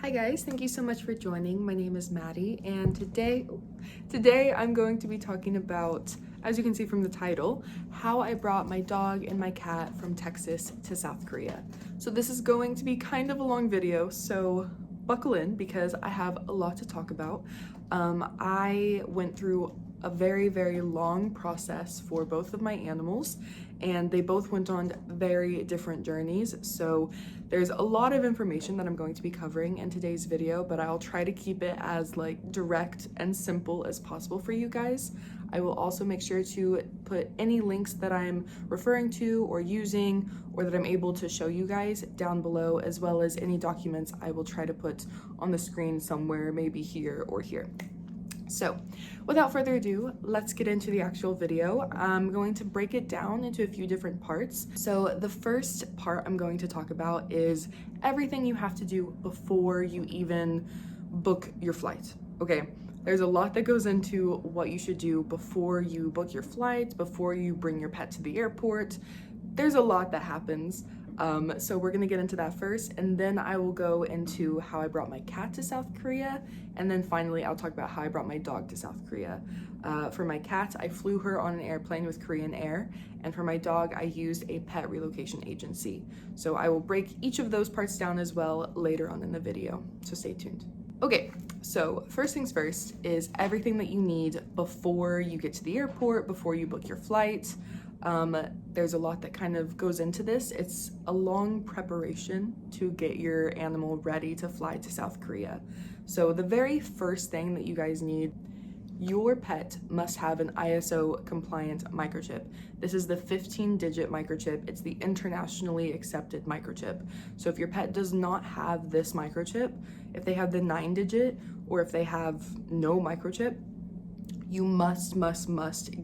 Hi guys, thank you so much for joining. My name is Maddie, and today I'm going to be talking about, as you can see from the title, how I brought my dog and my cat from Texas to South Korea. So this is going to be kind of a long video, so buckle in because I have a lot to talk about. I went through a very long process for both of my animals, and they both went on very different journeys. So there's a lot of information that I'm going to be covering in today's video, but I'll try to keep it as direct and simple as possible for you guys. I will also make sure to put any links that I'm referring to or using or that I'm able to show you guys down below, as well as any documents I will try to put on the screen somewhere, maybe here or here. So without further ado, let's get into the actual video. I'm going to break it down into a few different parts. So the first part I'm going to talk about is everything you have to do before you even book your flight. Okay, there's a lot that goes into what you should do before you book your flight, before you bring your pet to the airport. There's a lot that happens. So we're gonna get into that first, and then I will go into how I brought my cat to South Korea, and then finally I'll talk about how I brought my dog to South Korea. For my cat, I flew her on an airplane with Korean Air, and for my dog, I used a pet relocation agency. So I will break each of those parts down as well later on in the video, so stay tuned. Okay, so first things first is everything that you need before you get to the airport, before you book your flight. There's a lot that kind of goes into this. It's a long preparation to get your animal ready to fly to South Korea. So the very first thing that you guys need, your pet must have an ISO compliant microchip. This is the 15-digit microchip. It's the internationally accepted microchip. So if your pet does not have this microchip, if they have the 9-digit, or if they have no microchip, you must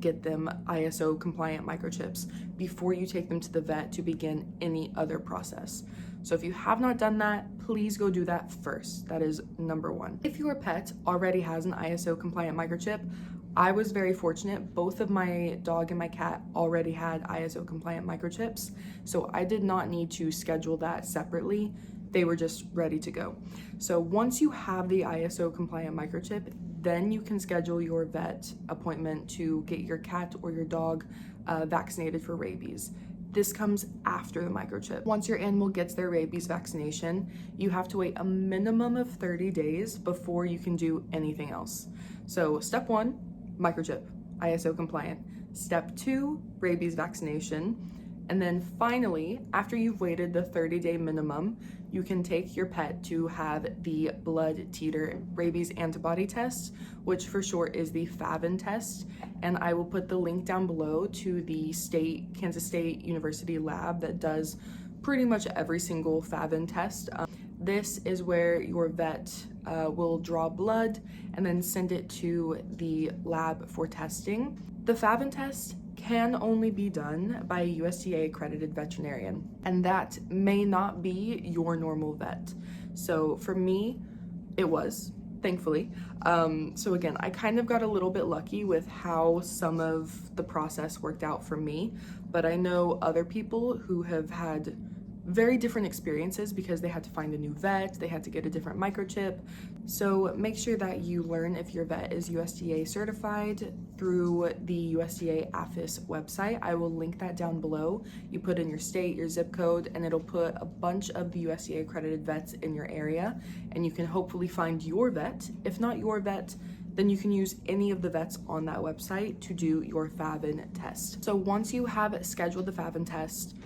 get them ISO compliant microchips before you take them to the vet to begin any other process. So if you have not done that, please go do that first. That is number one. If your pet already has an ISO compliant microchip, I was very fortunate. Both of my dog and my cat already had ISO compliant microchips, so I did not need to schedule that separately. They were just ready to go. So once you have the ISO compliant microchip, then you can schedule your vet appointment to get your cat or your dog vaccinated for rabies. This comes after the microchip. Once your animal gets their rabies vaccination, you have to wait a minimum of 30 days before you can do anything else. So step 1, microchip, ISO compliant. Step 2, rabies vaccination. And then finally, after you've waited the 30-day minimum, you can take your pet to have the blood titer rabies antibody test, which for short is the FAVN test. And I will put the link down below to the Kansas State University lab that does pretty much every single FAVN test. This is where your vet will draw blood and then send it to the lab for testing. The FAVN test can only be done by a USDA accredited veterinarian, and that may not be your normal vet. So for me, it was, thankfully. So again, I kind of got a little bit lucky with how some of the process worked out for me, but I know other people who have had very different experiences because they had to find a new vet, they had to get a different microchip. So make sure that you learn if your vet is USDA certified through the USDA APHIS website. I will link that down below. You put in your state, your zip code, and it'll put a bunch of the USDA accredited vets in your area, and you can hopefully find your vet. If not your vet, then you can use any of the vets on that website to do your FAVN test. So once you have scheduled the FAVN test,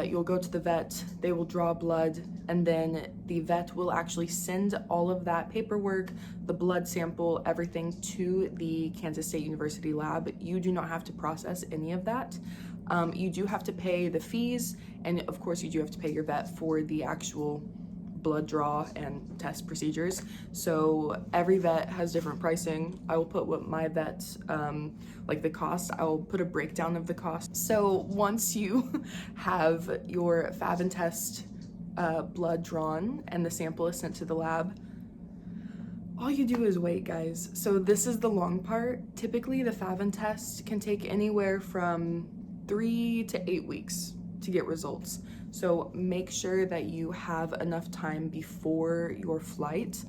you'll go to the vet, they will draw blood, and then the vet will actually send all of that paperwork, the blood sample, everything to the Kansas State University lab. You do not have to process any of that. You do have to pay the fees, and of course you do have to pay your vet for the actual blood draw and test procedures. So every vet has different pricing. I will put what my vet, the cost, I will put a breakdown of the cost. So once you have your FAVN test blood drawn and the sample is sent to the lab, all you do is wait, guys. So this is the long part. Typically the FAVN test can take anywhere from 3 to 8 weeks to get results. So make sure that you have enough time before your flight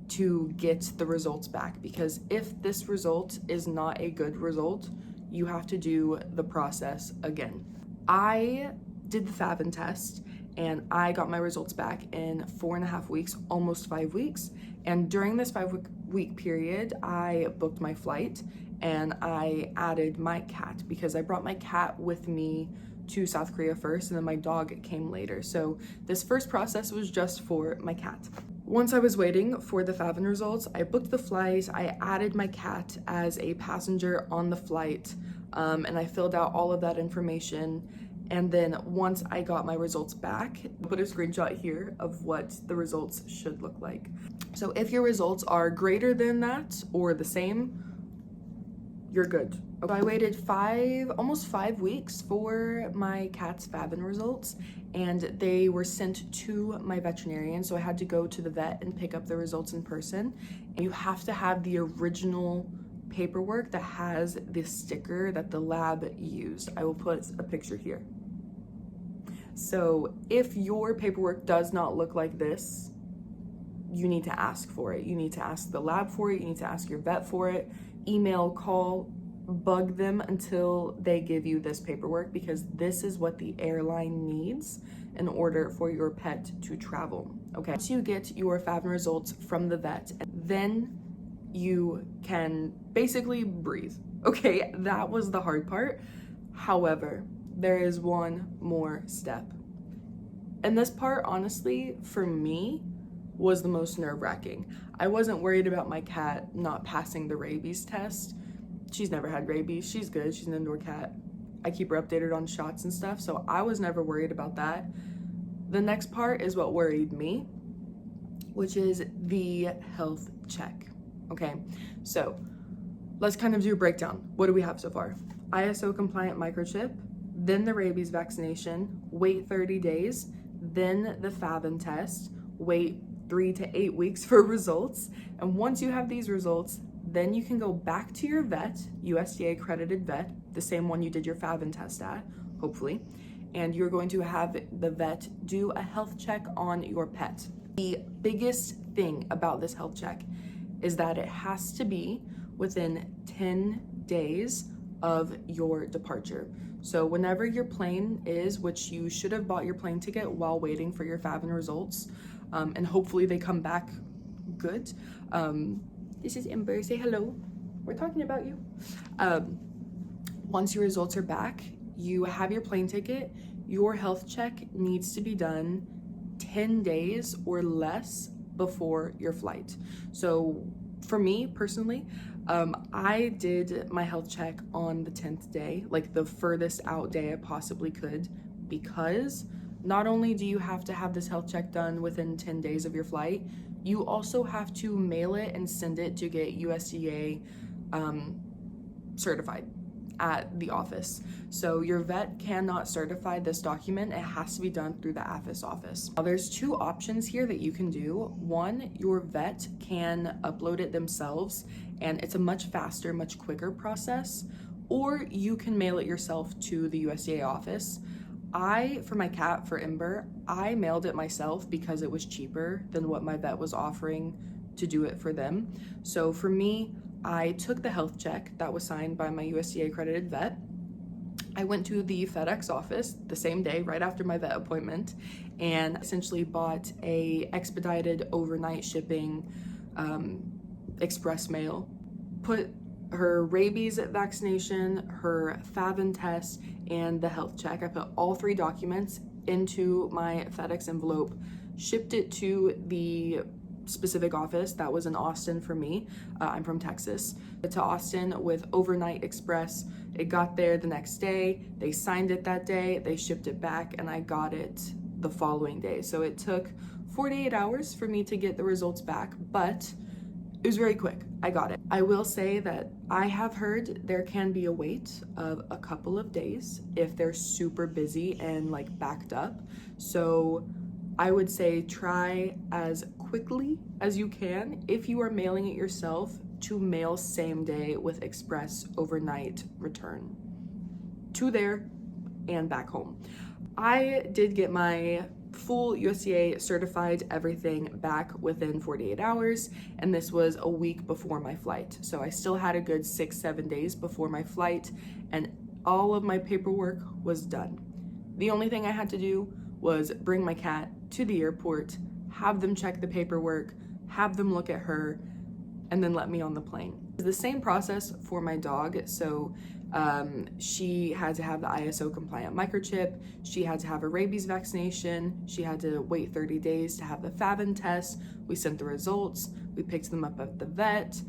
to get the results back, because if this result is not a good result, you have to do the process again. I did the FAVN test and I got my results back in 4.5 weeks, almost 5 weeks. And during this 5-week period, I booked my flight and I added my cat, because I brought my cat with me to South Korea first and then my dog came later. So this first process was just for my cat. Once I was waiting for the FAVN results, I booked the flight, I added my cat as a passenger on the flight, and I filled out all of that information. And then once I got my results back, I put a screenshot here of what the results should look like. So if your results are greater than that or the same, you're good. So I waited almost 5 weeks for my cat's FAVN results, and they were sent to my veterinarian. So I had to go to the vet and pick up the results in person. And you have to have the original paperwork that has the sticker that the lab used. I will put a picture here. So if your paperwork does not look like this, you need to ask for it. You need to ask the lab for it. You need to ask your vet for it. Email, call, bug them until they give you this paperwork, because this is what the airline needs in order for your pet to travel. Okay, once you get your FAVN results from the vet, then you can basically breathe. Okay, that was the hard part. However, there is one more step. And this part, honestly, for me, was the most nerve-wracking. I wasn't worried about my cat not passing the rabies test. She's never had rabies. She's good. She's an indoor cat. I keep her updated on shots and stuff, so I was never worried about that. The next part is what worried me, which is the health check. Okay, so let's kind of do a breakdown. What do we have so far? ISO compliant microchip, then the rabies vaccination, wait 30 days, then the FAVN test, wait 3 to 8 weeks for results. And once you have these results, then you can go back to your vet, USDA accredited vet, the same one you did your FAVN test at, hopefully, and you're going to have the vet do a health check on your pet. The biggest thing about this health check is that it has to be within 10 days of your departure. So whenever your plane is, which you should have bought your plane ticket while waiting for your FAVN results, and hopefully they come back good. This is Ember, say hello. We're talking about you. Once your results are back, you have your plane ticket, your health check needs to be done 10 days or less before your flight. So for me personally, I did my health check on the 10th day, like the furthest out day I possibly could, because not only do you have to have this health check done within 10 days of your flight, you also have to mail it and send it to get USDA certified at the office. So your vet cannot certify this document. It has to be done through the AFIS office. Now there's 2 options here that you can do. One, your vet can upload it themselves, and it's a much faster, much quicker process, or you can mail it yourself to the USDA office. For my cat, for Ember, I mailed it myself because it was cheaper than what my vet was offering to do it for them. So for me, I took the health check that was signed by my USDA accredited vet. I went to the FedEx office the same day, right after my vet appointment, and essentially bought a expedited overnight shipping express mail, put her rabies vaccination, her FAVN test, and the health check. I put all 3 documents into my FedEx envelope, shipped it to the specific office that was in Austin for me. I'm from Texas. To Austin with overnight express. It got there the next day. They signed it that day. They shipped it back, and I got it the following day. So it took 48 hours for me to get the results back, but it was very quick. I got it. I will say that I have heard there can be a wait of a couple of days if they're super busy and like backed up. So I would say try as quickly as you can, if you are mailing it yourself, to mail same day with express overnight return to there and back home. I did get my full USDA certified everything back within 48 hours, and this was a week before my flight. So I still had a good 6-7 days before my flight, and all of my paperwork was done. The only thing I had to do was bring my cat to the airport, have them check the paperwork, have them look at her, and then let me on the plane. It's the same process for my dog. So she had to have the ISO compliant microchip, she had to have a rabies vaccination, she had to wait 30 days to have the FAVN test. We sent the results, we picked them up at the vet.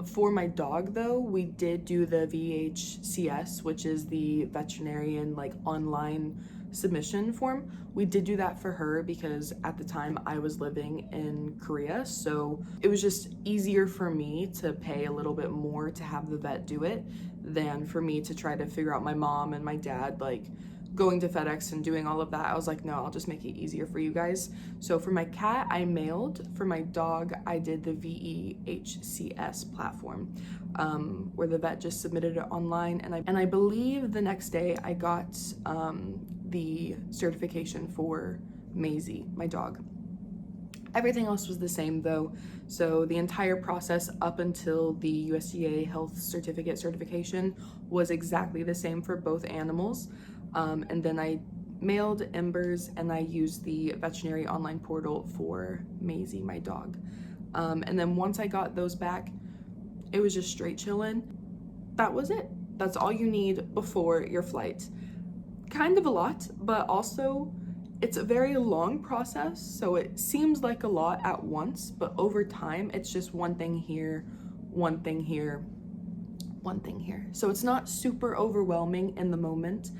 For my dog though, we did do the VHCS, which is the veterinarian like online submission form. We did do that for her because at the time I was living in Korea, so it was just easier for me to pay a little bit more to have the vet do it than for me to try to figure out my mom and my dad like going to FedEx and doing all of that. I was like, no, I'll just make it easier for you guys. So for my cat, I mailed. For my dog, I did the VEHCS platform, where the vet just submitted it online. And I believe the next day I got the certification for Maizie, my dog. Everything else was the same though. So the entire process up until the USDA health certificate certification was exactly the same for both animals. And then I mailed Embers and I used the veterinary online portal for Maizie, my dog. And then once I got those back, it was just straight chillin'. That was it. That's all you need before your flight. Kind of a lot, but also it's a very long process. So it seems like a lot at once, but over time, it's just one thing here, one thing here, one thing here. So it's not super overwhelming in the moment.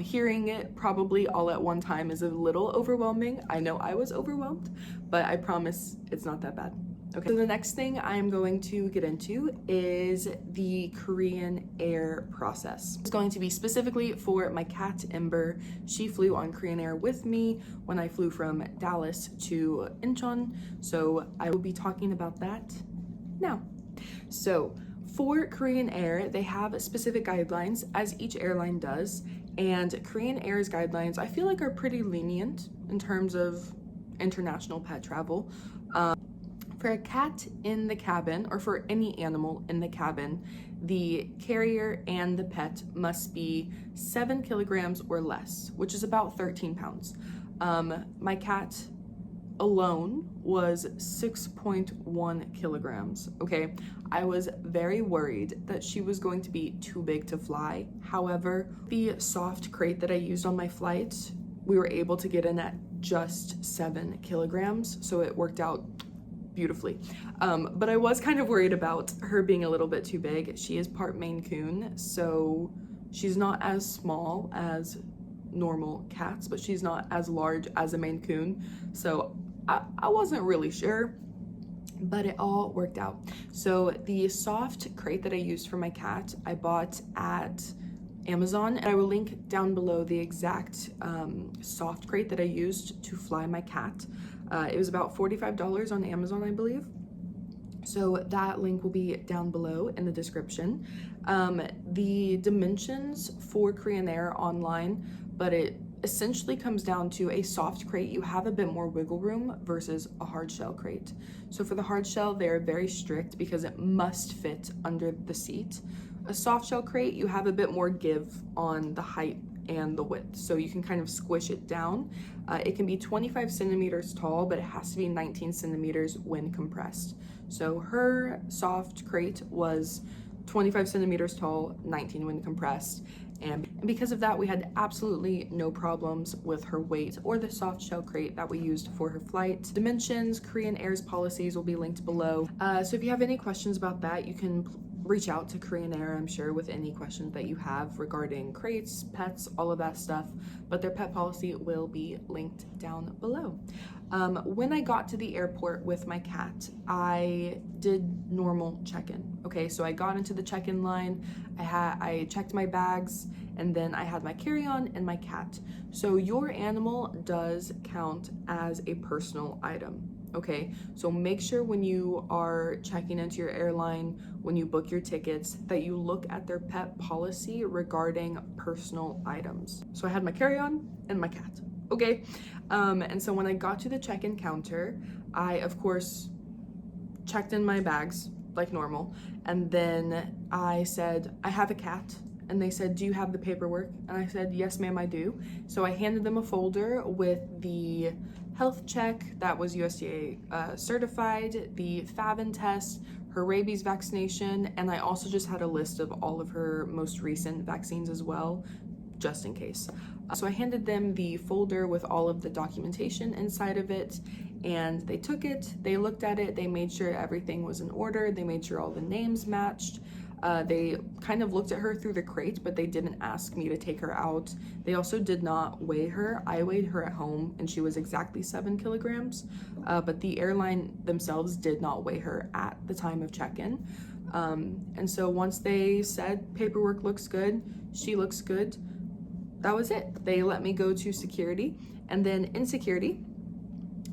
Hearing it probably all at one time is a little overwhelming. I know I was overwhelmed, but I promise it's not that bad. Okay, so the next thing I'm going to get into is the Korean Air process. It's going to be specifically for my cat, Ember. She flew on Korean Air with me when I flew from Dallas to Incheon, so I will be talking about that now. So for Korean Air, they have specific guidelines, as each airline does, and Korean Air's guidelines I feel like are pretty lenient in terms of international pet travel. For a cat in the cabin, or for any animal in the cabin, the carrier and the pet must be 7 kilograms or less, which is about 13 pounds. My cat alone was 6.1 kilograms, okay? I was very worried that she was going to be too big to fly. However, the soft crate that I used on my flight, we were able to get in at just 7 kilograms, so it worked out beautifully. But I was kind of worried about her being a little bit too big. She is part Maine Coon, so she's not as small as normal cats, but she's not as large as a Maine Coon. So I wasn't really sure, but it all worked out. So the soft crate that I used for my cat, I bought at Amazon, and I will link down below the exact soft crate that I used to fly my cat. It was about $45 on Amazon, I believe. So that link will be down below in the description. The dimensions for Korean Air online, but it essentially comes down to a soft crate. You have a bit more wiggle room versus a hard shell crate. So for the hard shell, they're very strict because it must fit under the seat. A soft shell crate, you have a bit more give on the height and the width, so you can kind of squish it down. It can be 25 centimeters tall, but it has to be 19 centimeters when compressed. So her soft crate was 25 centimeters tall, 19 when compressed. And because of that, we had absolutely no problems with her weight or the soft shell crate that we used for her flight. Dimensions, Korean Air's policies will be linked below. So if you have any questions about that, you can reach out to Korean Air, I'm sure, with any questions that you have regarding crates, pets, all of that stuff, but their pet policy will be linked down below. When I got to the airport with my cat, I did normal check-in. Okay, so I got into the check-in line, I checked my bags, and then I had my carry-on and my cat. So your animal does count as a personal item. Okay, so make sure when you are checking into your airline, when you book your tickets, that you look at their pet policy regarding personal items. So I had my carry-on and my cat, okay? And so when I got to the check-in counter, I, of course, checked in my bags like normal, and then I said, I have a cat. And they said, do you have the paperwork? And I said, yes, ma'am, I do. So I handed them a folder with the health check that was USDA certified, the FAVN test, her rabies vaccination, and I also just had a list of all of her most recent vaccines as well, just in case. So I handed them the folder with all of the documentation inside of it, and they took it, they looked at it, they made sure everything was in order, they made sure all the names matched. They kind of looked at her through the crate, but they didn't ask me to take her out. They also did not weigh her. I weighed her at home and she was exactly 7 kilograms, but the airline themselves did not weigh her at the time of check-in. And so once they said paperwork looks good, she looks good, that was it. They let me go to security, and then in security,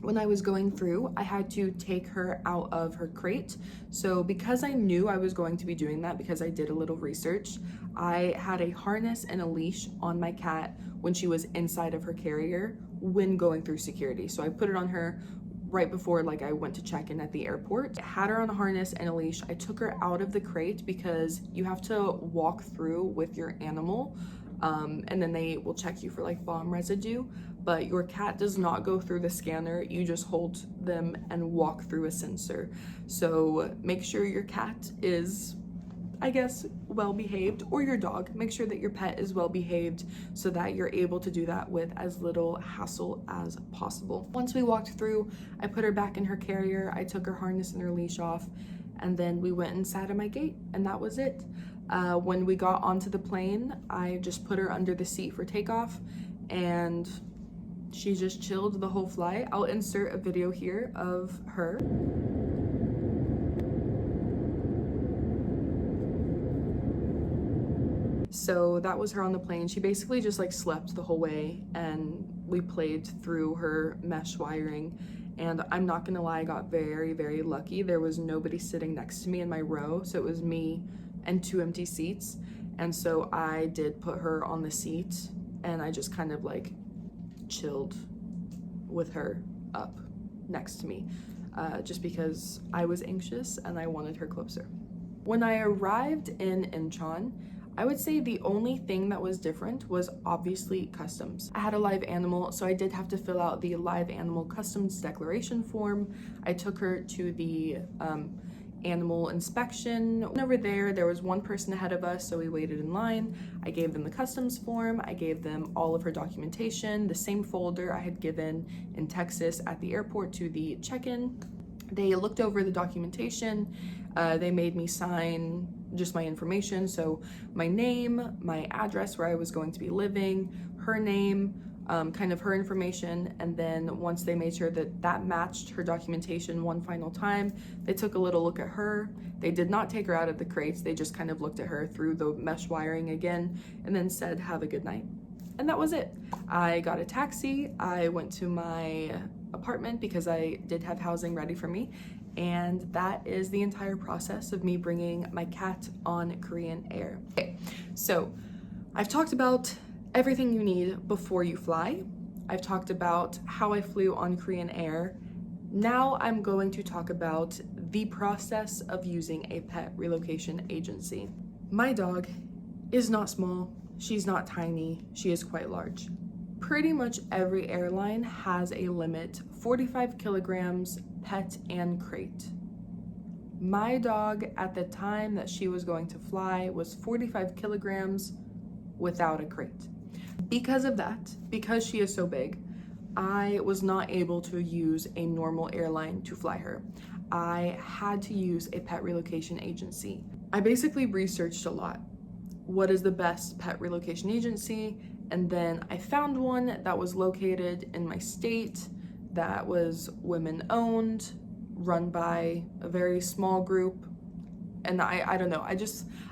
when I was going through, I had to take her out of her crate. So because I knew I was going to be doing that, because I did a little research, I had a harness and a leash on my cat when she was inside of her carrier when going through security. So I put it on her right before I went to check in at the airport. I had her on a harness and a leash. I took her out of the crate because you have to walk through with your animal, and then they will check you for bomb residue, but your cat does not go through the scanner. You just hold them and walk through a sensor. So make sure your cat is, I guess, well behaved, or your dog. Make sure that your pet is well behaved so that you're able to do that with as little hassle as possible. Once we walked through, I put her back in her carrier, I took her harness and her leash off, and then we went and sat at my gate, and that was it. When we got onto the plane, I just put her under the seat for takeoff, and she just chilled the whole flight. I'll insert a video here of her. So that was her on the plane. She basically just slept the whole way, and we played through her mesh wiring. And I'm not gonna lie, I got very, very lucky. There was nobody sitting next to me in my row, so it was me and 2 empty seats. And so I did put her on the seat, and I just kind of chilled with her up next to me, just because I was anxious and I wanted her closer. When I arrived in Incheon, I would say the only thing that was different was obviously customs. I had a live animal, so I did have to fill out the live animal customs declaration form. I took her to the animal inspection. Over there was one person ahead of us, so we waited in line. I gave them the customs form. I gave them all of her documentation, the same folder I had given in Texas at the airport to the check-in. They looked over the documentation. They made me sign just my information, so my name, my address where I was going to be living, her name, kind of her information, and then once they made sure that that matched her documentation one final time, they took a little look at her. They did not take her out of the crates, they just kind of looked at her through the mesh wiring again, and then said, have a good night. And that was it. I got a taxi, I went to my apartment because I did have housing ready for me, and that is the entire process of me bringing my cat on Korean Air. Okay, so I've talked about everything you need before you fly. I've talked about how I flew on Korean Air. Now I'm going to talk about the process of using a pet relocation agency. My dog is not small, she's not tiny, she is quite large. Pretty much every airline has a limit, 45 kilograms, pet and crate. My dog at the time that she was going to fly was 45 kilograms without a crate. Because of that, because she is so big, I was not able to use a normal airline to fly her. I had to use a pet relocation agency. I basically researched a lot. What is the best pet relocation agency? And then I found one that was located in my state, that was women owned, run by a very small group. And I don't know,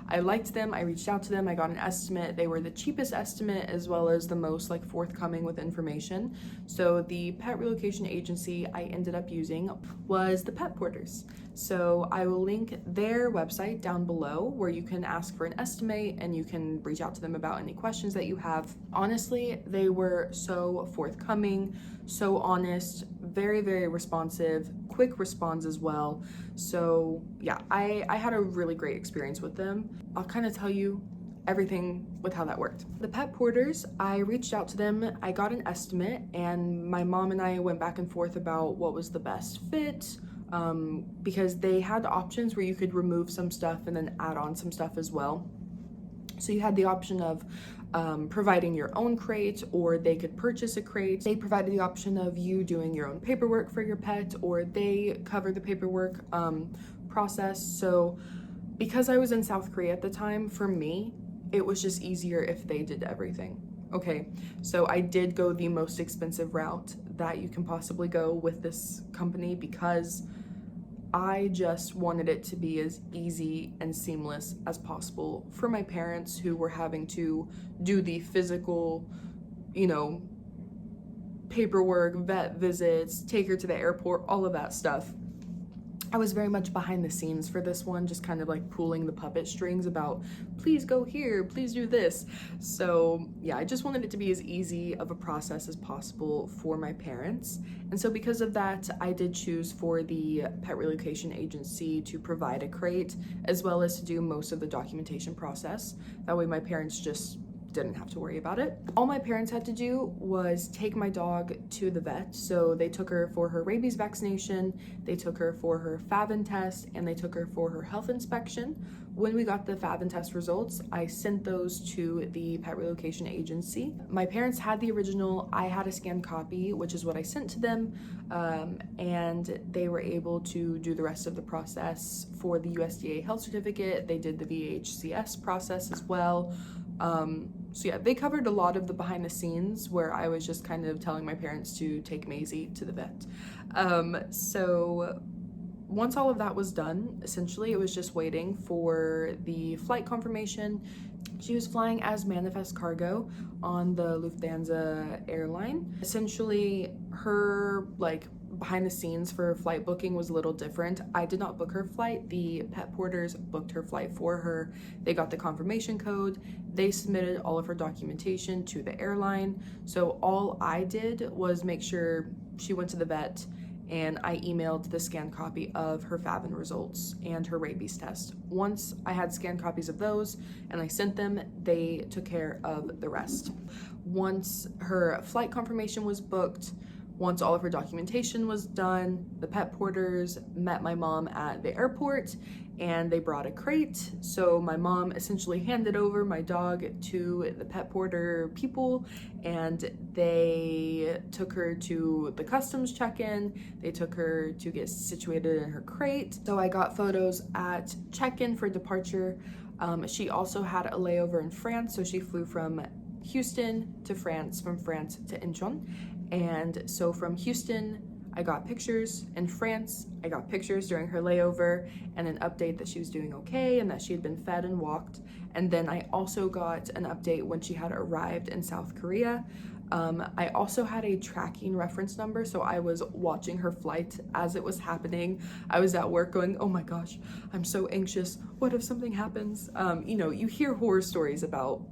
I liked them. I reached out to them. I got an estimate. They were the cheapest estimate as well as the most like forthcoming with information. So the pet relocation agency I ended up using was the Pet Porters. So I will link their website down below where you can ask for an estimate and you can reach out to them about any questions that you have. Honestly, they were so forthcoming, so honest, very, very responsive, quick response as well. So yeah, I had a really great experience with them. I'll kind of tell you everything with how that worked. The Pet Porters, I reached out to them, I got an estimate, and my mom and I went back and forth about what was the best fit, because they had options where you could remove some stuff and then add on some stuff as well. So you had the option of providing your own crate, or they could purchase a crate. They provided the option of you doing your own paperwork for your pet, or they covered the paperwork process. So because I was in South Korea at the time, for me, it was just easier if they did everything. Okay, so I did go the most expensive route that you can possibly go with this company because I just wanted it to be as easy and seamless as possible for my parents who were having to do the physical, you know, paperwork, vet visits, take her to the airport, all of that stuff. I was very much behind the scenes for this one, just kind of like pulling the puppet strings about, please go here, please do this. So yeah, I just wanted it to be as easy of a process as possible for my parents. And so because of that, I did choose for the pet relocation agency to provide a crate, as well as to do most of the documentation process. That way my parents just didn't have to worry about it. All my parents had to do was take my dog to the vet. So they took her for her rabies vaccination, they took her for her FAVN test, and they took her for her health inspection. When we got the FAVN test results, I sent those to the pet relocation agency. My parents had the original, I had a scanned copy, which is what I sent to them, and they were able to do the rest of the process for the USDA health certificate. They did the VHCS process as well. So yeah, they covered a lot of the behind the scenes where I was just kind of telling my parents to take Maisie to the vet. So once all of that was done, essentially it was just waiting for the flight confirmation. She was flying as manifest cargo on the Lufthansa airline. Essentially her behind the scenes for flight booking was a little different. I did not book her flight. The Pet Porters booked her flight for her. They got the confirmation code. They submitted all of her documentation to the airline. So all I did was make sure she went to the vet, and I emailed the scanned copy of her FAVN results and her rabies test. Once I had scanned copies of those and I sent them, they took care of the rest. Once her flight confirmation was booked, once all of her documentation was done, the Pet Porters met my mom at the airport and they brought a crate. So my mom essentially handed over my dog to the Pet Porter people, and they took her to the customs check-in. They took her to get situated in her crate. So I got photos at check-in for departure. She also had a layover in France, so she flew from Houston to France, from France to Incheon. And so from Houston, I got pictures. In France, I got pictures during her layover and an update that she was doing okay and that she had been fed and walked. And then I also got an update when she had arrived in South Korea. I also had a tracking reference number, so I was watching her flight as it was happening. I was at work going, oh my gosh, I'm so anxious. What if something happens? You know, you hear horror stories about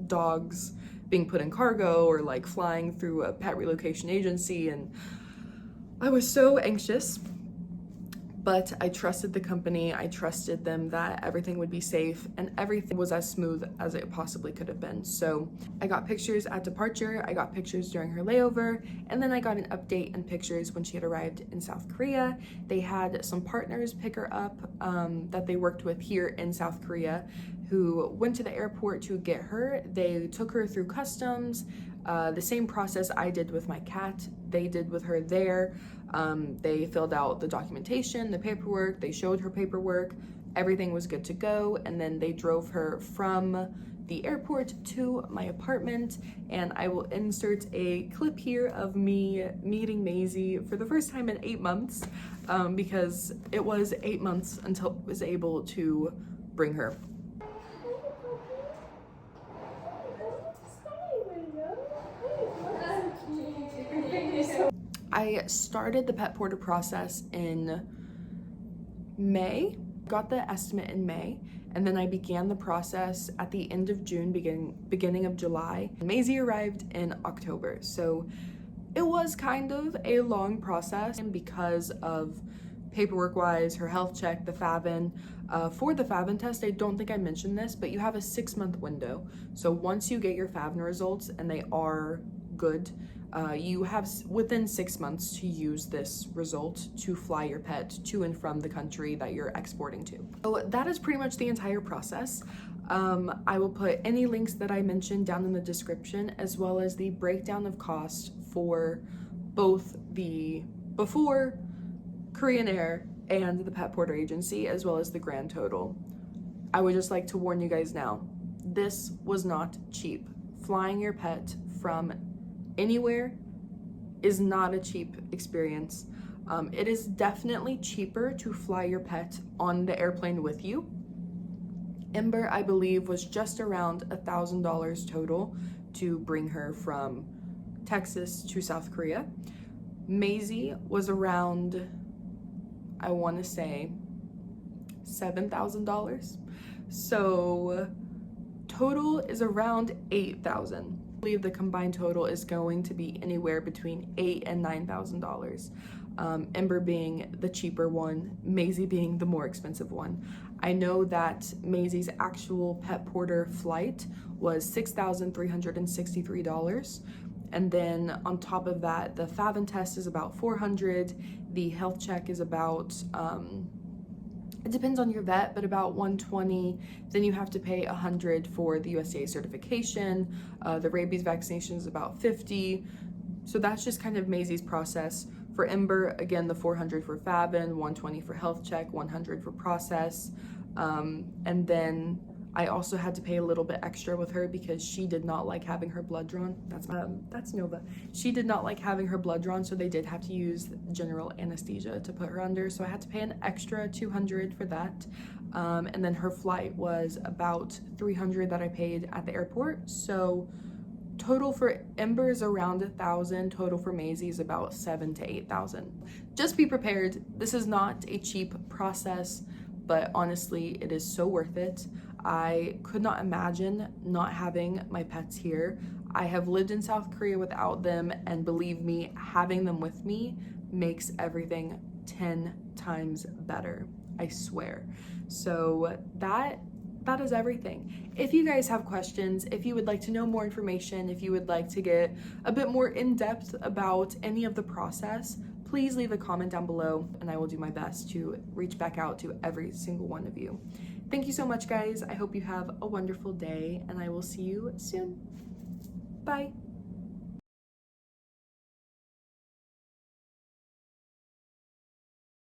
dogs being put in cargo or flying through a pet relocation agency, and I was so anxious, but I trusted the company. I trusted them that everything would be safe, and everything was as smooth as it possibly could have been. So I got pictures at departure, I got pictures during her layover, and then I got an update and pictures when she had arrived in South Korea. They had some partners pick her up that they worked with here in South Korea, who went to the airport to get her. They took her through customs, the same process I did with my cat, they did with her there. They filled out the documentation, the paperwork, they showed her paperwork, everything was good to go, and then they drove her from the airport to my apartment, and I will insert a clip here of me meeting Maisie for the first time in 8 months, because it was 8 months until I was able to bring her. I started the pet porter process in May, got the estimate in May, and then I began the process at the end of June, beginning of July. Maisie arrived in October, so it was kind of a long process because of paperwork-wise, her health check, the FAVN. For the FAVN test, I don't think I mentioned this, but you have a 6-month window. So once you get your FAVN results and they are good, you have within 6 months to use this result to fly your pet to and from the country that you're exporting to. So that is pretty much the entire process. I will put any links that I mentioned down in the description, as well as the breakdown of cost for both the before Korean Air and the pet porter agency, as well as the grand total. I would just like to warn you guys now, this was not cheap. Flying your pet from anywhere is not a cheap experience. It is definitely cheaper to fly your pet on the airplane with you. Ember, I believe, was just around $1,000 total to bring her from Texas to South Korea. Maizie was around, I want to say, $7,000. So total is around $8,000. I believe the combined total is going to be anywhere between $8,000 and $9,000. Ember being the cheaper one, Maizie being the more expensive one. I know that Maisie's actual pet porter flight was $6,363. And then on top of that, the FAVN test is about $400. The health check is about, it depends on your vet, but about $120. Then you have to pay $100 for the USDA certification. The rabies vaccination is about $50. So that's just kind of Maisie's process. For Ember, again, the $400 for FAVN, $120 for health check, $100 for process. And then I also had to pay a little bit extra with her because she did not like having her blood drawn. That's Nova. She did not like having her blood drawn, so they did have to use general anesthesia to put her under. So I had to pay an extra $200 for that. And then her flight was about $300 that I paid at the airport. So total for Ember is around $1,000. Total for Maizie is about $7,000 to $8,000. Just be prepared. This is not a cheap process, but honestly, it is so worth it. I could not imagine not having my pets here. I have lived in South Korea without them, and believe me, having them with me makes everything 10 times better. I swear. So that is everything. If you guys have questions, if you would like to know more information, if you would like to get a bit more in depth about any of the process, please leave a comment down below and I will do my best to reach back out to every single one of you. Thank you so much, guys. I hope you have a wonderful day and I will see you soon. Bye.